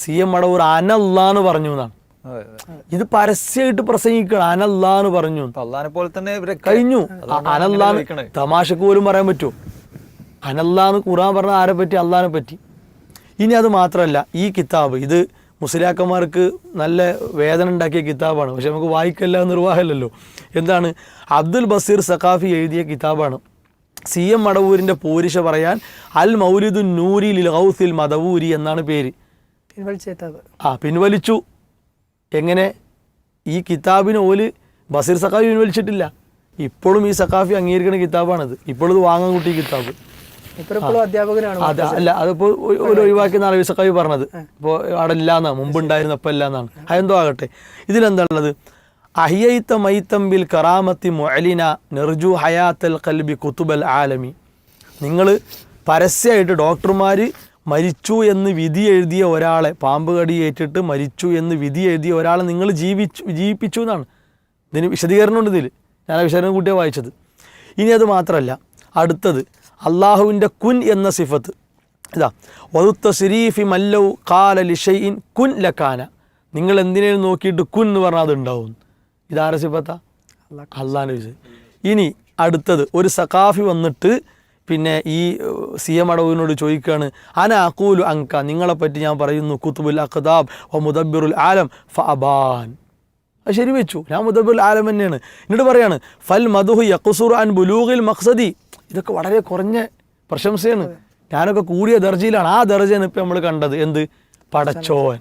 CM Madavoor അനല്ലാന്ന് പറഞ്ഞു എന്നാണ്. ഇത് പരസ്യമായിട്ട് പ്രസംഗിക്കണം, അനല്ലാന്ന് പറഞ്ഞു. കഴിഞ്ഞു. അനല്ലാന്ന് തമാശക്ക് പോലും പറയാൻ പറ്റുമോ? അനല്ലാന്ന് ഖുർആൻ പറഞ്ഞ ആരെ പറ്റി? അള്ളാഹിനെ പറ്റി. ഇനി അത് മാത്രമല്ല, ഈ കിതാബ് ഇത് മുസ്ലിയാക്കന്മാർക്ക് നല്ല വേദന ഉണ്ടാക്കിയ കിതാബാണ്. പക്ഷെ നമുക്ക് വായിക്കല്ല നിർവാഹമല്ലല്ലോ. എന്താണ്? അബ്ദുൽ ബസീർ സഖാഫി എഴുതിയ കിതാബാണ്. CM മടവൂരിൻ്റെ പോരിശ പറയാൻ അൽ മൗലിദുൻ നൂരി ലിൽ ഗൗസിൽ മദവൂരി എന്നാണ് പേര്. പിൻവലിച്ചു. എങ്ങനെ? ഈ കിതാബിന് ഓല് ബസീർ സഖാഫി പിൻവലിച്ചിട്ടില്ല. ഇപ്പോഴും ഈ സഖാഫി അംഗീകരിക്കുന്ന കിതാബാണിത്. ഇപ്പോഴും ഇത് വാങ്ങാൻ കൂട്ടിയ കിതാബ്. അതെ, അല്ല, അതിപ്പോൾ ഒരു ഒഴിവാക്കിയെന്ന് അറബി സഖാഫി പറഞ്ഞത്. ഇപ്പോൾ അവിടെ ഇല്ലാന്നാണ്, മുമ്പ് ഉണ്ടായിരുന്നപ്പോൾ ഇല്ലാന്നാണ്. അതെന്തോ ആകട്ടെ, ഇതിലെന്താണുള്ളത്? അഹിയൈത്ത മൈത്തംബിൽ കറാമത്തി മുഅലിന നെർജു ഹയാത്തൽ ഖൽബി കുതുബൽ ആലമി. നിങ്ങൾ പരസ്യമായിട്ട് ഡോക്ടർമാർ മരിച്ചു എന്ന് വിധി എഴുതിയ ഒരാളെ, പാമ്പ് കടിയേറ്റിട്ട് മരിച്ചു എന്ന് വിധി എഴുതിയ ഒരാളെ നിങ്ങൾ ജീവിപ്പിച്ചു എന്നാണ്. ഇതിന് വിശദീകരണമുണ്ട് ഇതിൽ. ഞാൻ ആ വിശദീകരണം കൂട്ടിയാണ് വായിച്ചത്. ഇനി അത് മാത്രമല്ല, അടുത്തത് അള്ളാഹുവിൻ്റെ കുൻ എന്ന സിഫത്ത്. ഇതാ വദുത്ത സിരീഫി മല്ലൗ ഖാല ലിഷൈഇൻ കുൻ ലക്കാന. നിങ്ങൾ എന്തിനേലും നോക്കിയിട്ട് കുൻ എന്ന് പറഞ്ഞാൽ അത് ഉണ്ടാവും. ഇതാരെ സിഫത്താ? അള്ളാഹിൻ്റെ വിഷയം. ഇനി അടുത്തത്, ഒരു സഖാഫി വന്നിട്ട് പിന്നെ ഈ CM മടവൂരിനോട് ചോദിക്കുകയാണ്, അന അഖൂലു അങ്ക, നിങ്ങളെപ്പറ്റി ഞാൻ പറയുന്നു, കുതുബുൽ അഖ്താബ് വ മുദബ്ബിറുൽ ആലം ഫഅബാൻ. അത് ശരി വെച്ചു, ഞാൻ മുദബ്ബിറുൽ ആലം തന്നെയാണ്. എന്നിട്ട് പറയാണ് ഫൽ മദ്ഹു യഖ്സുറു അൻ ബുലൂഗിൽ മഖ്സദി. ഇതൊക്കെ വളരെ കുറഞ്ഞ പ്രശംസയാണ്. ഞാനൊക്കെ കൂടിയ ദർജയിലാണ്. ആ ദർജയാണ് ഇപ്പം നമ്മൾ കണ്ടത്. എന്ത്? പടച്ചോൻ,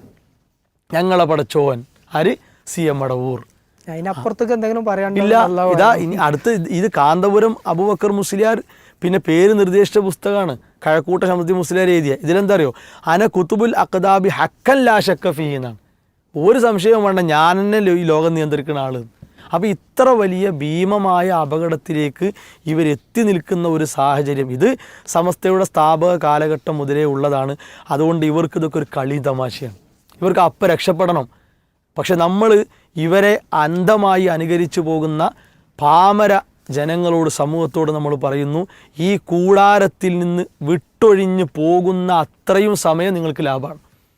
ഞങ്ങളെ പടച്ചോൻ. ആര്? CM മടവൂർ. അതിനപ്പുറത്തേക്ക് എന്തെങ്കിലും പറയാനില്ല. ഇതാ ഇനി അടുത്ത് ഇത് കാന്തപുരം അബൂബക്കർ മുസ്ലിയാർ പിന്നെ പേര് നിർദ്ദേശിച്ച പുസ്തകമാണ്, കഴക്കൂട്ട ശംസുദ്ദീൻ മുസ്ലിയാർ എഴുതിയ. ഇതിലെന്താ അറിയോ? അന കുതുബുൽ അഖ്താബി ഹക്കൻ ലാ ശക്ക ഫീഹി എന്നാണ്. ഒരു സംശയവും വേണ്ട, ഞാൻ തന്നെ ഈ ലോകം നിയന്ത്രിക്കുന്ന ആള്. അപ്പോൾ ഇത്ര വലിയ ഭീമമായ അപകടത്തിലേക്ക് ഇവരെത്തി നിൽക്കുന്ന ഒരു സാഹചര്യം, ഇത് സമസ്തയുടെ സ്ഥാപക കാലഘട്ടം മുതലേ ഉള്ളതാണ്. അതുകൊണ്ട് ഇവർക്ക് ഇതൊക്കെ ഒരു കളി തമാശയാണ്. ഇവർക്ക് അപ്പം രക്ഷപ്പെടണം. പക്ഷെ നമ്മൾ ഇവരെ അന്ധമായി അനുകരിച്ചു പോകുന്ന പാമര ജനങ്ങളോട്, സമൂഹത്തോട് നമ്മൾ പറയുന്നു, ഈ കൂടാരത്തിൽ നിന്ന് വിട്ടൊഴിഞ്ഞു പോകുന്ന അത്രയും സമയം നിങ്ങൾക്ക് ലാഭമാണ്.